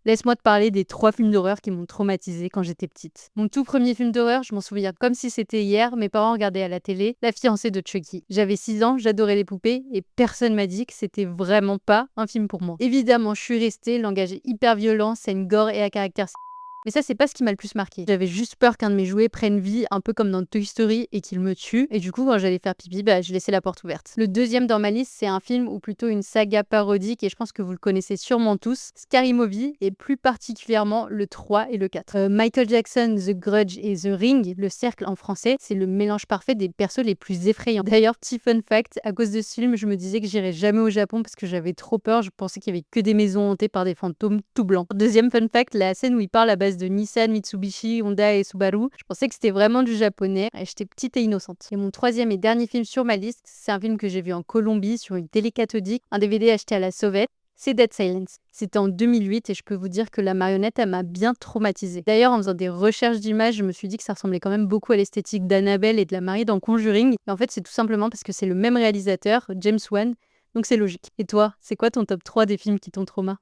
Laisse-moi te parler des 3 films d'horreur qui m'ont traumatisée quand j'étais petite. Mon tout premier film d'horreur, je m'en souviens comme si c'était hier, mes parents regardaient à la télé La fiancée de Chucky. J'avais 6 ans, j'adorais les poupées et personne m'a dit que c'était vraiment pas un film pour moi. Évidemment, je suis restée, langage hyper violent, scène gore et à caractère. Mais ça, c'est pas ce qui m'a le plus marqué. J'avais juste peur qu'un de mes jouets prenne vie, un peu comme dans Toy Story, et qu'il me tue. Et du coup, quand j'allais faire pipi, je laissais la porte ouverte. Le deuxième dans ma liste, c'est un film ou plutôt une saga parodique, et je pense que vous le connaissez sûrement tous, Scary Movie, et plus particulièrement le 3 et le 4. Michael Jackson, The Grudge et The Ring, le cercle en français, c'est le mélange parfait des persos les plus effrayants. D'ailleurs, petit fun fact, à cause de ce film, je me disais que j'irais jamais au Japon parce que j'avais trop peur, je pensais qu'il y avait que des maisons hantées par des fantômes tout blancs. Deuxième fun fact, la scène où il parle à base de Nissan, Mitsubishi, Honda et Subaru. Je pensais que c'était vraiment du japonais et j'étais petite et innocente. Et mon troisième et dernier film sur ma liste, c'est un film que j'ai vu en Colombie sur une télé cathodique, un DVD acheté à la sauvette. C'est Dead Silence. C'était en 2008 et je peux vous dire que la marionnette, elle m'a bien traumatisée. D'ailleurs, en faisant des recherches d'images, je me suis dit que ça ressemblait quand même beaucoup à l'esthétique d'Annabelle et de la Marie dans Conjuring. Et en fait, c'est tout simplement parce que c'est le même réalisateur, James Wan, donc c'est logique. Et toi, c'est quoi ton top 3 des films qui t'ont trauma?